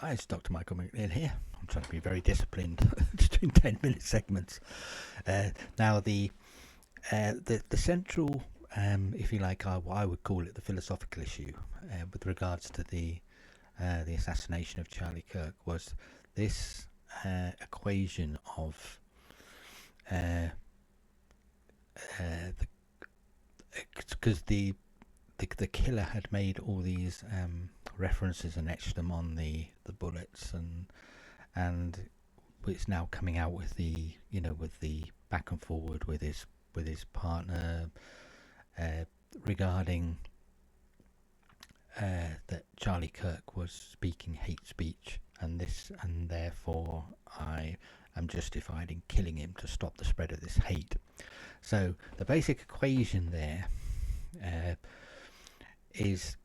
Hi, it's Dr. Michael McNeil here. I'm trying to be very disciplined, just doing 10-minute segments. Now, the central, if you like, what I would call it, the philosophical issue with regards to the assassination of Charlie Kirk was this equation of because the killer had made all these references and etched them on the bullets, and it's now coming out with the back and forward with his partner regarding that Charlie Kirk was speaking hate speech, and therefore I am justified in killing him to stop the spread of this hate. So the basic equation there is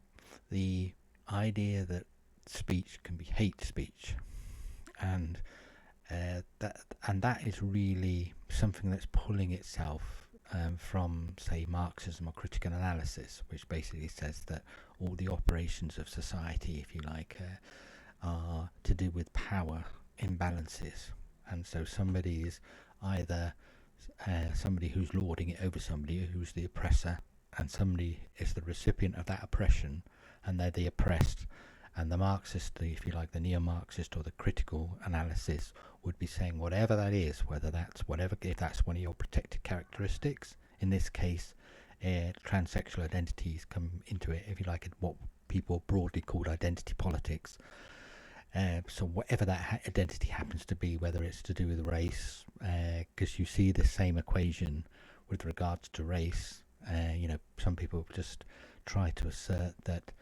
the idea that speech can be hate speech, and that is really something that's pulling itself from, say, Marxism or critical analysis, which basically says that all the operations of society, if you like, are to do with power imbalances, and so somebody is either somebody who's lording it over somebody who's the oppressor, and somebody is the recipient of that oppression, and they're the oppressed. And the Marxist, if you like, the neo-Marxist or the critical analysis would be saying whatever that is, if that's one of your protected characteristics. In this case, transsexual identities come into it, if you like, what people broadly called identity politics. So whatever that identity happens to be, whether it's to do with race, because you see the same equation with regards to race. Some people just try to assert that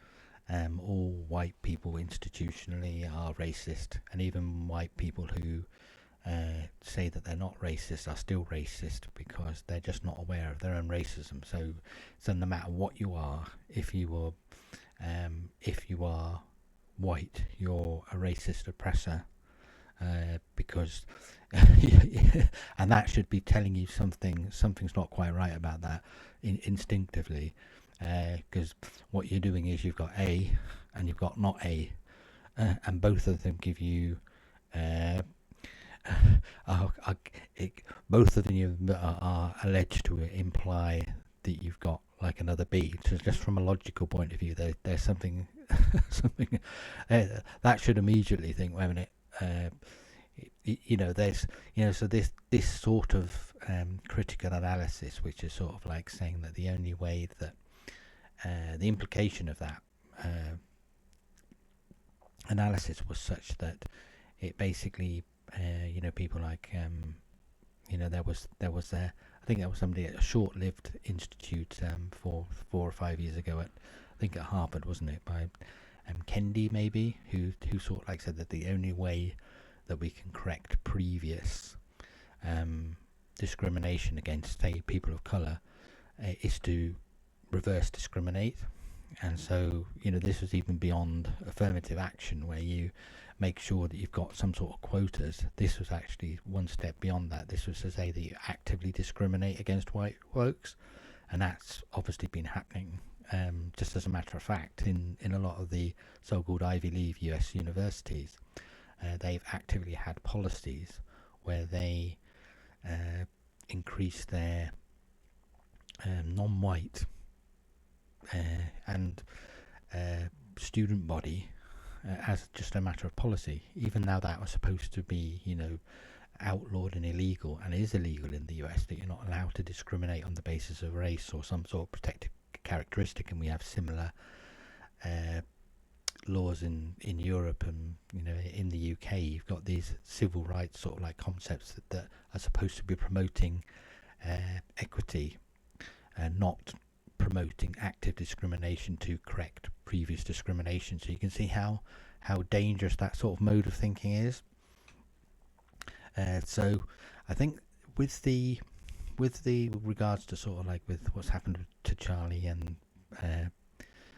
all white people institutionally are racist, and even white people who say that they're not racist are still racist because they're just not aware of their own racism. So no matter what you are, if you are white, you're a racist oppressor, because and that should be telling you something's not quite right about that instinctively, because what you're doing is you've got A and you've got not A, and both of them give you both of them are alleged to imply that you've got like another B. So just from a logical point of view, there's something that should immediately think, wait a minute, so this sort of critical analysis, which is sort of like saying that the only way that the implication of that analysis was such that it basically, people like, there was I think there was somebody at a short-lived institute 4 or 5 years ago I think at Harvard, wasn't it, by Kendi maybe, who sort of like said that the only way that we can correct previous discrimination against, say, people of colour is to reverse discriminate. And so this was even beyond affirmative action where you make sure that you've got some sort of quotas. This was actually one step beyond that. This was to say that you actively discriminate against white folks, and that's obviously been happening. Just as a matter of fact, in a lot of the so-called Ivy League US universities, they've actively had policies where they increase their non-white and student body as just a matter of policy, even though that was supposed to be, outlawed and illegal, and is illegal in the US, that you're not allowed to discriminate on the basis of race or some sort of protected characteristic. And we have similar laws in Europe, and in the UK you've got these civil rights sort of like concepts that are supposed to be promoting equity and not promoting active discrimination to correct previous discrimination. So you can see how dangerous that sort of mode of thinking is. So I think with regards to sort of like with what's happened to Charlie and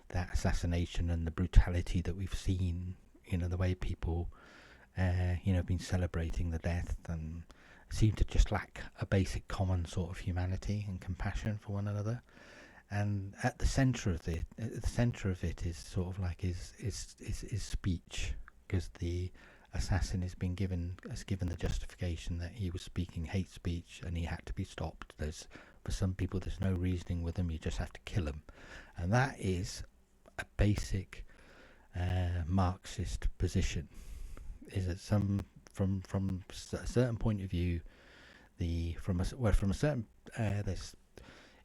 that assassination and the brutality that we've seen, the way people been celebrating the death and seem to just lack a basic common sort of humanity and compassion for one another. And at the centre of it is sort of like is speech, because the assassin has given the justification that he was speaking hate speech and he had to be stopped. For some people, there's no reasoning with them; you just have to kill them, and that is a basic Marxist position. Is that from a certain point of view, from a certain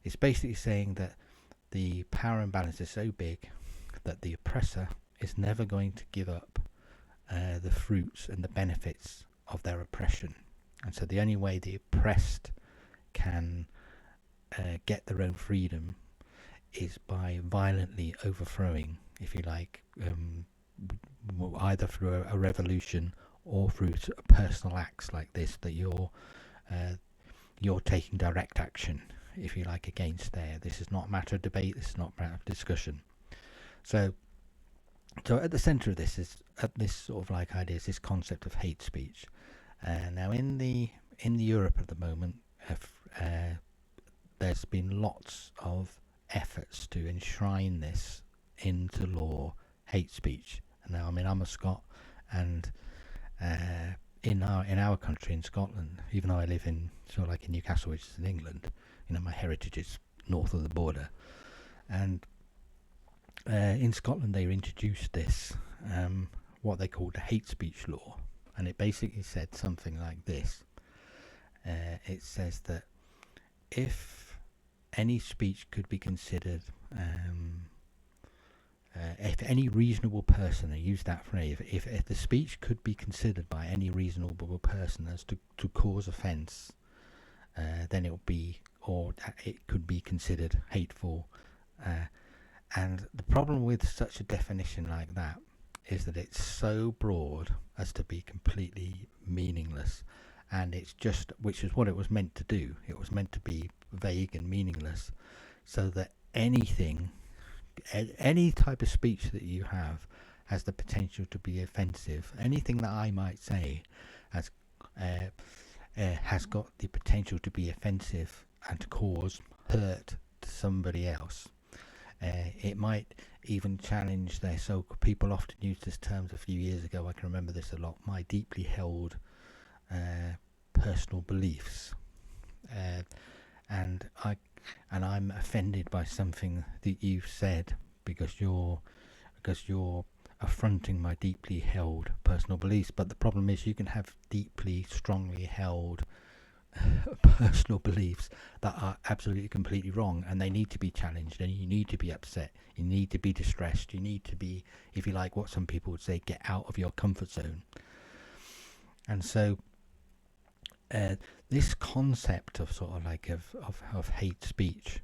it's basically saying that the power imbalance is so big that the oppressor is never going to give up the fruits and the benefits of their oppression, and so the only way the oppressed can get their own freedom is by violently overthrowing, if you like, either through a revolution or through personal acts like this, that you're taking direct action, if you like, against there. This is not a matter of debate. This is not a matter of discussion. So at the centre of this is this sort of like idea is this concept of hate speech. Now in the Europe at the moment, there's been lots of efforts to enshrine this into law, hate speech. Now, I mean, I'm a Scot, and in our country, in Scotland, even though I live in sort of like in Newcastle, which is in England, my heritage is north of the border, and in Scotland they introduced this what they called a hate speech law, and it basically said something like this. It says that if any speech could be considered, if any reasonable person, I use that phrase, if the speech could be considered by any reasonable person as to cause offence, then it could be considered hateful. And the problem with such a definition like that is that it's so broad as to be completely meaningless, and it's just, which is what it was meant to do. It was meant to be vague and meaningless, so that any type of speech that you have has the potential to be offensive. Anything that I might say has got the potential to be offensive and to cause hurt to somebody else. It might even challenge their people often used this term a few years ago, I can remember this a lot, my deeply held personal beliefs, and I'm offended by something that you've said because you're affronting my deeply held personal beliefs. But the problem is, you can have deeply, strongly held personal beliefs that are absolutely completely wrong, and they need to be challenged, and you need to be upset, you need to be distressed, you need to be, if you like, what some people would say, get out of your comfort zone. And so this concept of sort of like of hate speech,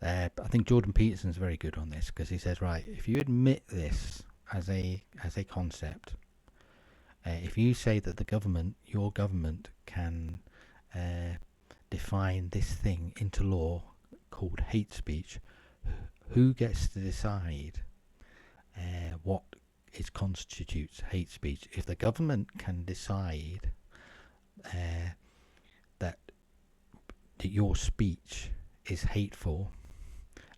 I think Jordan Peterson's very good on this, because he says, right, if you admit this as a concept, if you say that your government can define this thing into law called hate speech, who gets to decide what constitutes hate speech? If the government can decide that your speech is hateful,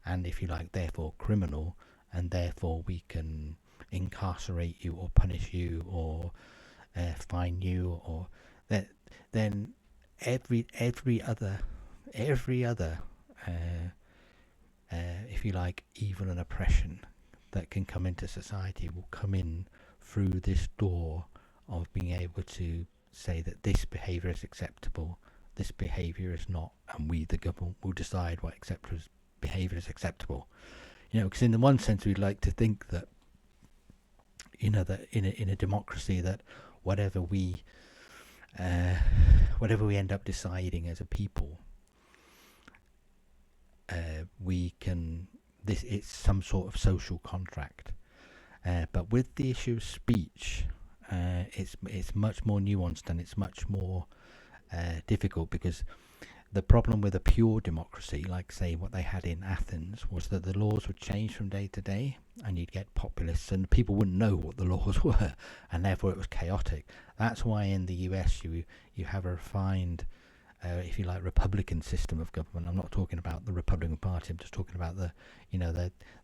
and, if you like, therefore criminal, and therefore we can incarcerate you or punish you or fine you, or then every other if you like, evil and oppression that can come into society will come in through this door of being able to say that this behaviour is acceptable, this behaviour is not, and we, the government, will decide what behaviour is acceptable. Because in the one sense, we'd like to think that, that in a democracy, that whatever we end up deciding as a people, it's some sort of social contract. But with the issue of speech, it's much more nuanced, and it's much more difficult, because the problem with a pure democracy, like, say, what they had in Athens, was that the laws would change from day to day, and you'd get populists, and people wouldn't know what the laws were, and therefore it was chaotic. That's why in the US you have a refined, if you like, Republican system of government. I'm not talking about the Republican Party. I'm just talking about that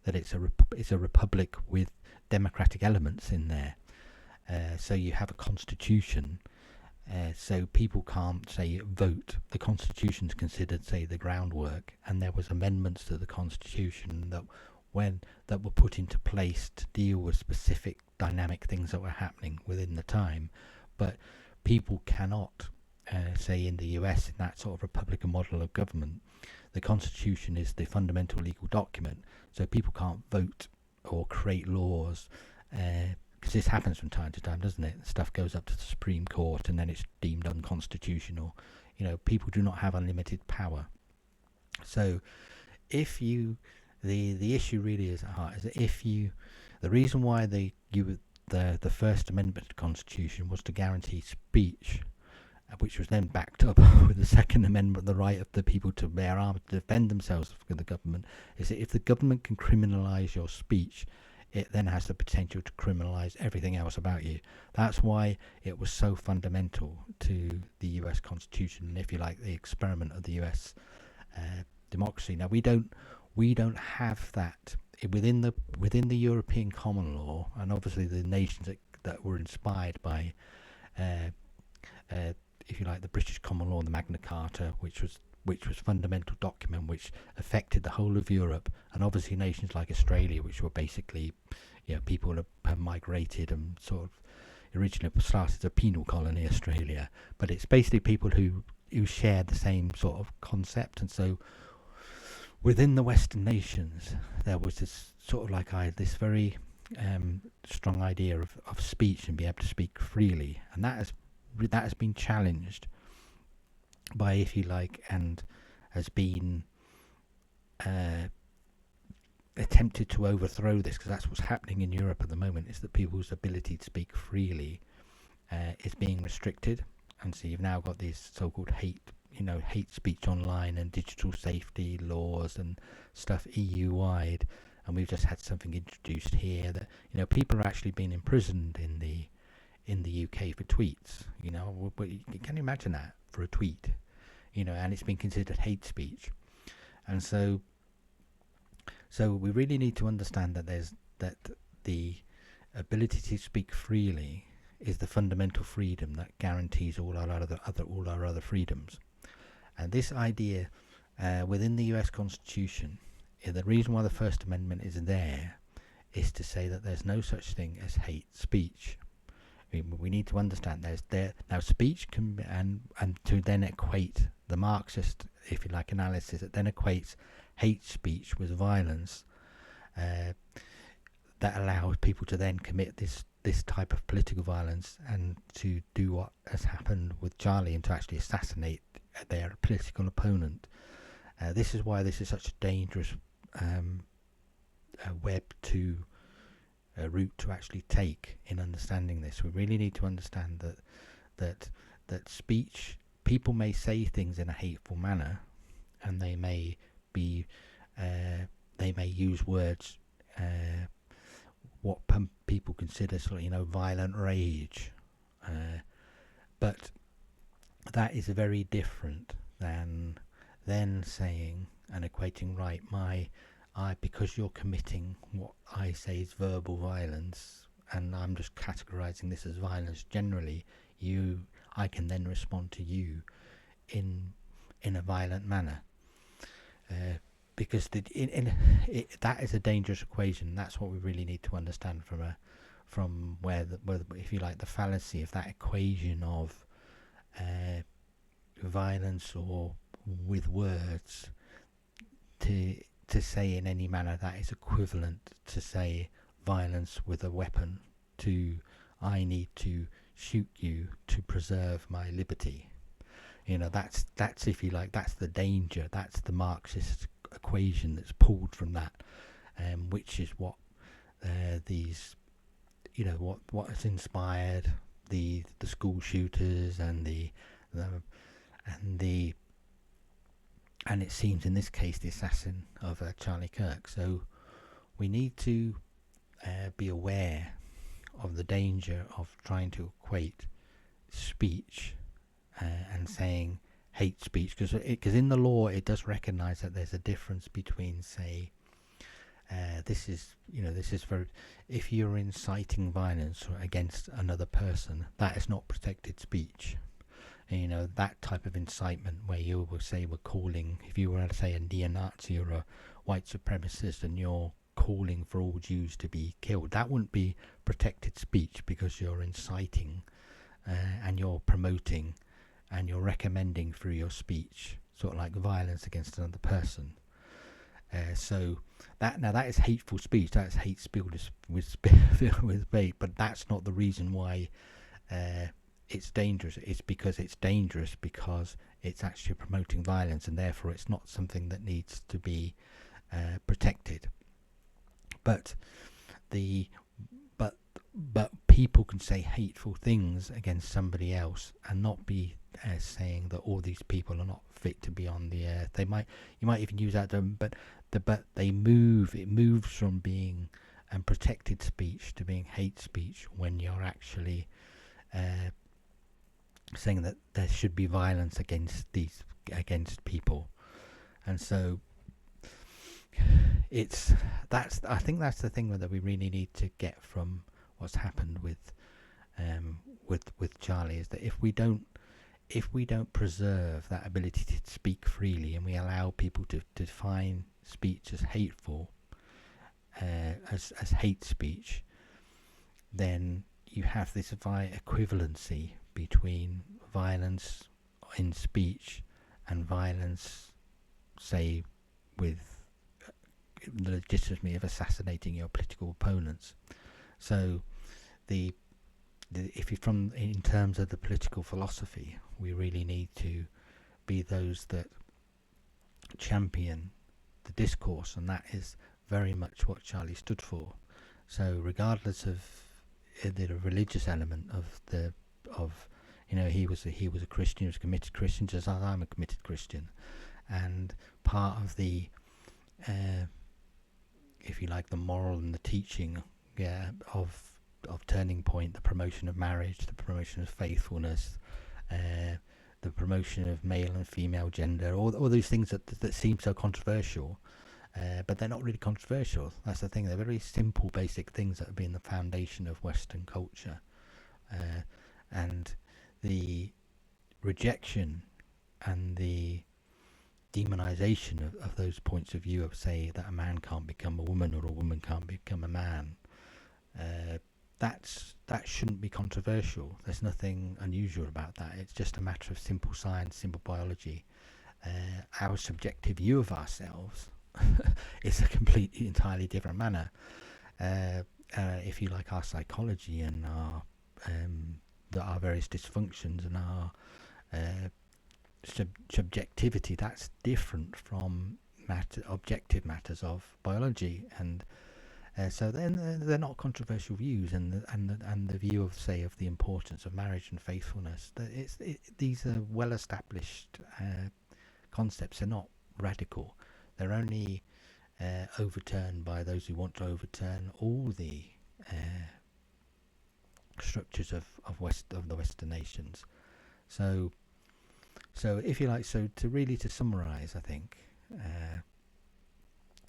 it's a republic with democratic elements in there. So you have a constitution. So people can't say vote. The constitution's considered, say, the groundwork, and there was amendments to the constitution that were put into place to deal with specific dynamic things that were happening within the time. But people cannot, say in the US, in that sort of Republican model of government, the constitution is the fundamental legal document. So people can't vote or create laws. Because this happens from time to time, doesn't it? Stuff goes up to the Supreme Court and then it's deemed unconstitutional. People do not have unlimited power. So if you, the issue really is at heart, is that the reason why the First Amendment to the Constitution was to guarantee speech, which was then backed up with the Second Amendment, the right of the people to bear arms to defend themselves from the government, is that if the government can criminalise your speech, it then has the potential to criminalise everything else about you. That's why it was so fundamental to the US Constitution, and if you like, the experiment of the US democracy. Now we don't have that within the European common law, and obviously the nations that were inspired by, if you like, the British common law, the Magna Carta, which was fundamental document which affected the whole of Europe, and obviously nations like Australia, which were basically, people have migrated and sort of originally started as a penal colony, Australia, but it's basically people who share the same sort of concept. And so within the Western nations there was this sort of like this very strong idea of speech and be able to speak freely, and that has been challenged by, if you like, and has been attempted to overthrow this, because that's what's happening in Europe at the moment, is that people's ability to speak freely is being restricted. And so you've now got these so-called hate speech online and digital safety laws and stuff EU-wide, and we've just had something introduced here that people are actually being imprisoned in the UK for tweets. Can you imagine that, for a tweet? And it's been considered hate speech. And so we really need to understand that the ability to speak freely is the fundamental freedom that guarantees all our other freedoms. And this idea within the US Constitution, the reason why the First Amendment is there is to say that there's no such thing as hate speech. We need to understand now speech can be, and to then equate the Marxist, if you like, analysis, it then equates hate speech with violence that allows people to then commit this type of political violence and to do what has happened with Charlie, and to actually assassinate their political opponent. This is why this is such a dangerous route to actually take in understanding this. We really need to understand that speech, people may say things in a hateful manner, and they may use words what people consider sort of violent rage, but that is very different than then saying and equating, right, because you're committing what I say is verbal violence, and I'm just categorizing this as violence generally, I can then respond to you in a violent manner, because that is a dangerous equation. That's what we really need to understand from where if you like, the fallacy of that equation of violence or with words to say in any manner that is equivalent to say violence with a weapon, to I need to shoot you to preserve my liberty. That's if you like, that's the danger, that's the Marxist equation that's pulled from that, which is what these what has inspired the school shooters and it seems in this case the assassin of Charlie Kirk. So we need to be aware of the danger of trying to equate speech and saying hate speech, because in the law it does recognize that there's a difference between, say, this is very. If you're inciting violence against another person, that is not protected speech. That type of incitement where you will say we're calling, if you were to say a neo-Nazi or a white supremacist and you're calling for all Jews to be killed, that wouldn't be protected speech, because you're inciting and you're promoting and you're recommending through your speech sort of like violence against another person. So that is hateful speech. That's hate spilled with bait, but that's not the reason why it's dangerous. It's because it's dangerous because it's actually promoting violence, and therefore it's not something that needs to be protected. But people can say hateful things against somebody else and not be saying that all these people are not fit to be on the earth. You might even use that term, but it moves from being protected speech to being hate speech when you're actually saying that there should be violence against people. And so I think that's the thing that we really need to get from what's happened with Charlie, is that if we don't preserve that ability to speak freely, and we allow people to define speech as hateful, as hate speech, then you have this equivalency between violence in speech and violence, say, with the legitimacy of assassinating your political opponents. So if you're in terms of the political philosophy, we really need to be those that champion the discourse, and that is very much what Charlie stood for. So regardless of the religious element he was a Christian, he was a committed Christian, just as I'm a committed Christian, and part of the if you like, the moral and the teaching of Turning Point, the promotion of marriage, the promotion of faithfulness, the promotion of male and female gender, all those things that seem so controversial, but they're not really controversial. That's the thing. They're very simple, basic things that have been the foundation of Western culture. And the rejection and the demonization of those points of view of, say, that a man can't become a woman or a woman can't become a man, that shouldn't be controversial. There's nothing unusual about that. It's just a matter of simple science, simple biology. Our subjective view of ourselves is a completely, entirely different manner. If you like, our psychology and our various dysfunctions and our subjectivity, that's different from objective matters of biology, and so then they're not controversial views. And the view of, say, of the importance of marriage and faithfulness, these are well established concepts. They're not radical. They're only overturned by those who want to overturn all the structures of the Western nations. So if you like, to summarize, I think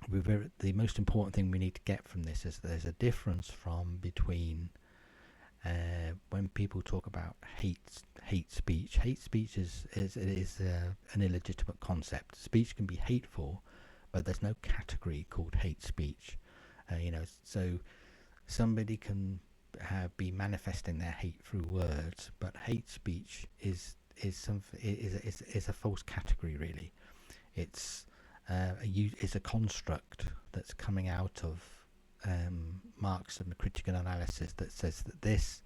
the most important thing we need to get from this is there's a difference between when people talk about hate speech. Hate speech is an illegitimate concept. Speech can be hateful, but there's no category called hate speech. So somebody can be manifesting their hate through words, but hate speech is a false category, really. It's a construct that's coming out of Marxism, the critical analysis, that says that this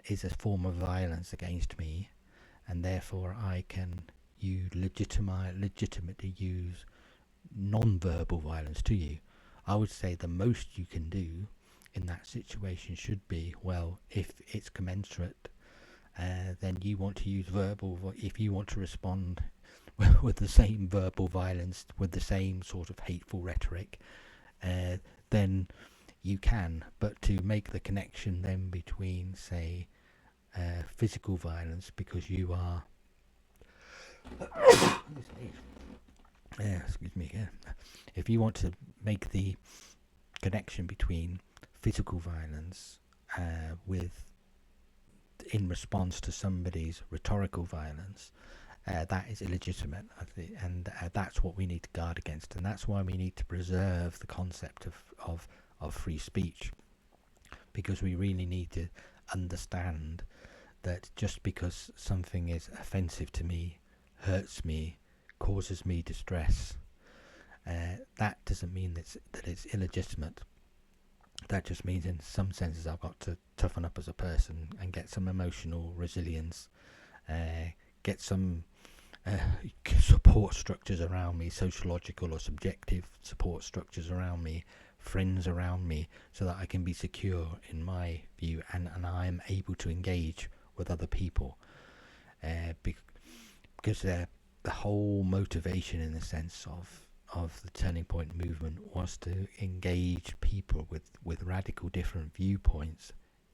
is a form of violence against me, and therefore I can legitimately use non-verbal violence to you. I would say the most you can do in that situation should be, well, if it's commensurate, then you want to use verbal. If you want to respond with the same verbal violence, with the same sort of hateful rhetoric, then you can. But to make the connection then between, say, physical violence, because you are excuse me, if you want to make the connection between physical violence with in response to somebody's rhetorical violence, that is illegitimate, and that's what we need to guard against, and that's why we need to preserve the concept of free speech, because we really need to understand that just because something is offensive to me, hurts me, causes me distress, that doesn't mean that it's illegitimate. That just means in some senses I've got to toughen up as a person and get some emotional resilience, get some support structures around me, sociological or subjective support structures around me, friends around me, so that I can be secure in my view, and I am able to engage with other people, because the whole motivation in the sense of the Turning Point movement was to engage people with radical different viewpoints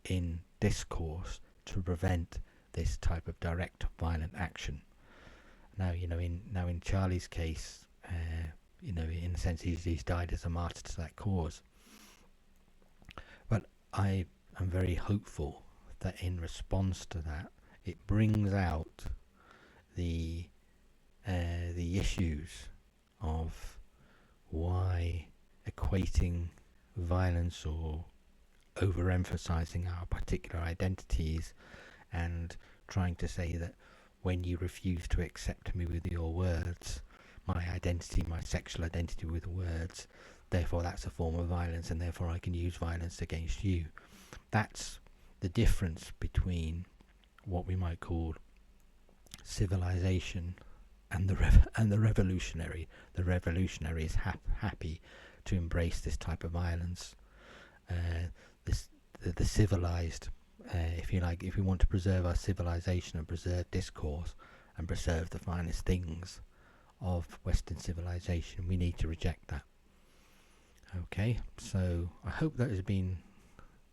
in discourse to prevent this type of direct violent action. Now, in Charlie's case, in a sense, he's died as a martyr to that cause. But I am very hopeful that in response to that, it brings out the issues of why equating violence or overemphasizing our particular identities and trying to say that when you refuse to accept me with your words, my identity, my sexual identity with words, therefore that's a form of violence and therefore I can use violence against you. That's the difference between what we might call civilization and the revolutionary. The revolutionary is happy to embrace this type of violence. The civilized, if you like, if we want to preserve our civilization and preserve discourse and preserve the finest things of Western civilization, we need to reject that. Okay, so I hope that has been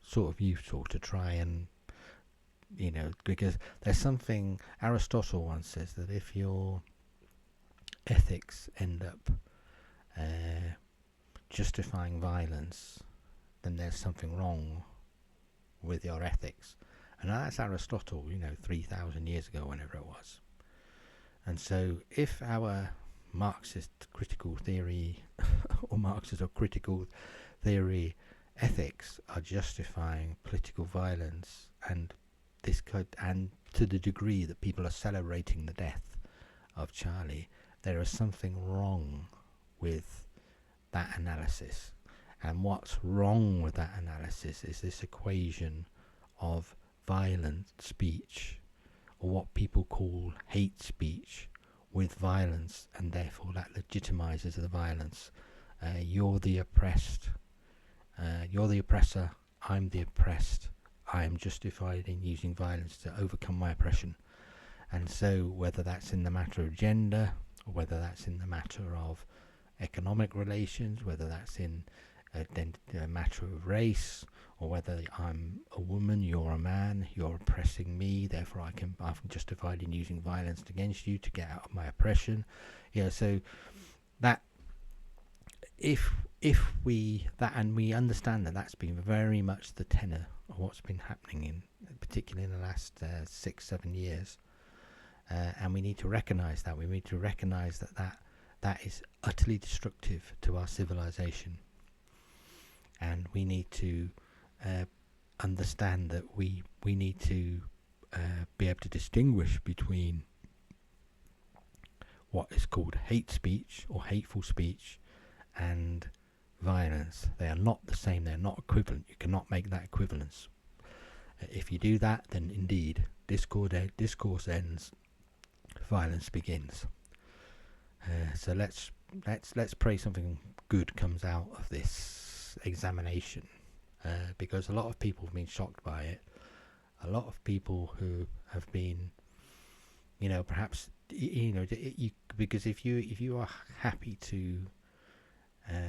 sort of useful to try and, because there's something Aristotle once says, that if your ethics end up justifying violence, then there's something wrong with your ethics. And that's Aristotle, 3,000 years ago, whenever it was. And so if our Marxist critical theory or Marxist or critical theory ethics are justifying political violence, and to the degree that people are celebrating the death of Charlie, there is something wrong with that analysis. And what's wrong with that analysis is this equation of violent speech, or what people call hate speech, with violence, and therefore that legitimizes the violence. You're the oppressed, you're the oppressor, I'm the oppressed, I am justified in using violence to overcome my oppression. And so whether that's in the matter of gender, or whether that's in the matter of economic relations, whether that's in a matter of race, or whether I'm a woman, you're a man, you're oppressing me, therefore I'm justified in using violence against you to get out of my oppression. So that if we understand that that's been very much the tenor of what's been happening particularly in the last 6-7 years, and we need to recognize that. We need to recognize that is utterly destructive to our civilization. And we need to understand that we need to be able to distinguish between what is called hate speech or hateful speech and violence. They are not the same. They are not equivalent. You cannot make that equivalence. If you do that, then indeed discourse ends, violence begins. So let's pray something good comes out of this examination, because a lot of people have been shocked by it. A lot of people who have been, perhaps, because if you are happy to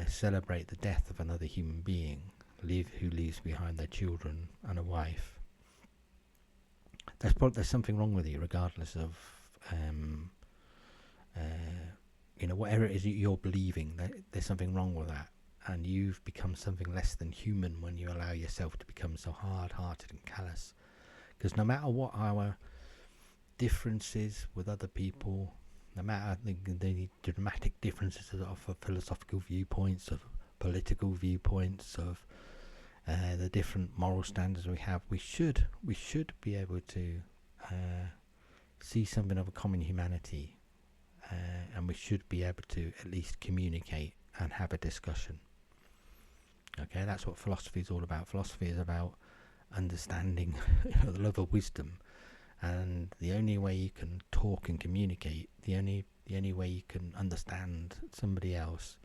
celebrate the death of another human being who leaves behind their children and a wife, there's something wrong with you, regardless of whatever it is that you're believing, there's something wrong with that, and you've become something less than human when you allow yourself to become so hard-hearted and callous. Because no matter what our differences with other people, no matter the dramatic differences of philosophical viewpoints, of political viewpoints, of the different moral standards we have, we should be able to see something of a common humanity, and we should be able to at least communicate and have a discussion. Okay, that's what philosophy is all about. Philosophy is about understanding the love of wisdom, and the only way you can talk and communicate, the only way you can understand somebody else,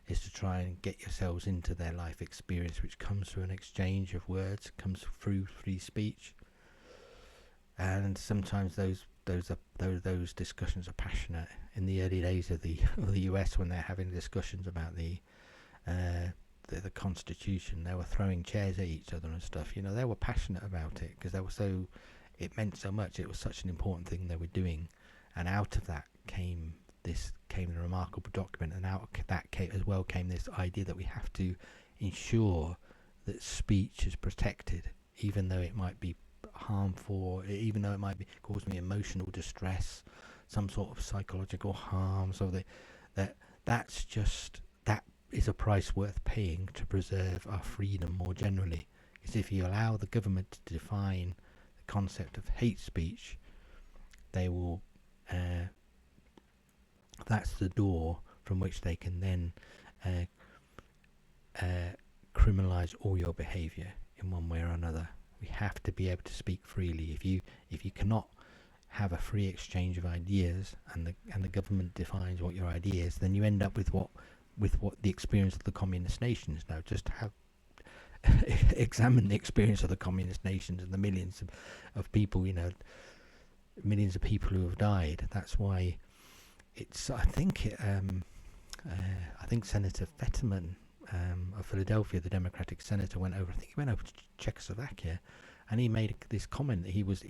is to try and get yourselves into their life experience, which comes through an exchange of words, comes through free speech. And sometimes those discussions are passionate. In the early days of the US, when they're having discussions about the Constitution, they were throwing chairs at each other and stuff. They were passionate about it because it meant so much. It was such an important thing they were doing, and out of that came the remarkable document, and out of that came this idea that we have to ensure that speech is protected, even though it might be harmful, even though it might be cause me emotional distress, some sort of psychological harm. So that is a price worth paying to preserve our freedom more generally. Because if you allow the government to define the concept of hate speech, they will that's the door from which they can then criminalize all your behavior in one way or another. We have to be able to speak freely. If you cannot have a free exchange of ideas, and the government defines what your idea is, then you end up with what the experience of the communist nations. Now, just have examine the experience of the communist nations and the millions of people, millions of people who have died. That's why it's. I think Senator Fetterman of Philadelphia, the Democratic senator, went over. I think he went over to Czechoslovakia, and he made this comment that he was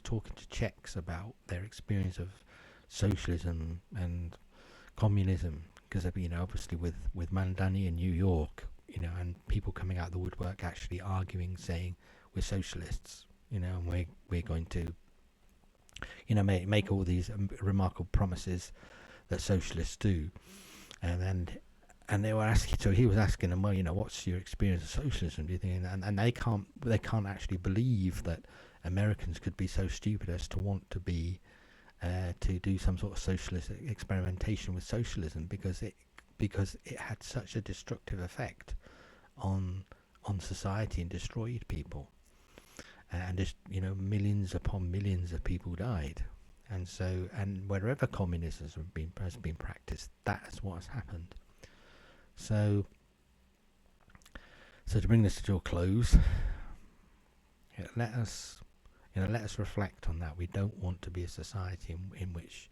talking to Czechs about their experience of socialism and communism, because obviously with Mandani in New York, and people coming out of the woodwork actually arguing, saying we're socialists, and we're going to make all these remarkable promises that socialists do, and they were asking. So he was asking them, well, what's your experience of socialism? Do you think? And they can't actually believe that Americans could be so stupid as to want to be to do some sort of socialist experimentation with socialism, because it had such a destructive effect on society and destroyed people, and just millions upon millions of people died. And so, and wherever communism has been practiced, that's what has happened. So to bring this to a close, let us reflect on that. We don't want to be a society in which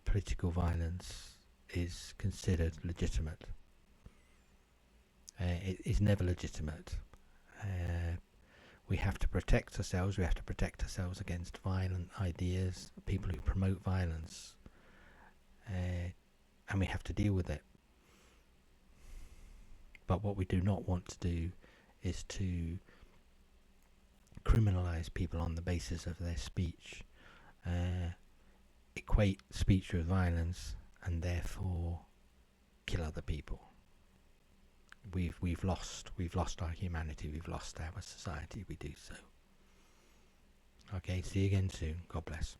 political violence is considered legitimate. It is never legitimate. We have to protect ourselves. We have to protect ourselves against violent ideas, people who promote violence, and we have to deal with it. But what we do not want to do is to criminalize people on the basis of their speech, equate speech with violence, and therefore kill other people. We've lost our humanity. We've lost our society. We do so. Okay, see you again soon. God bless.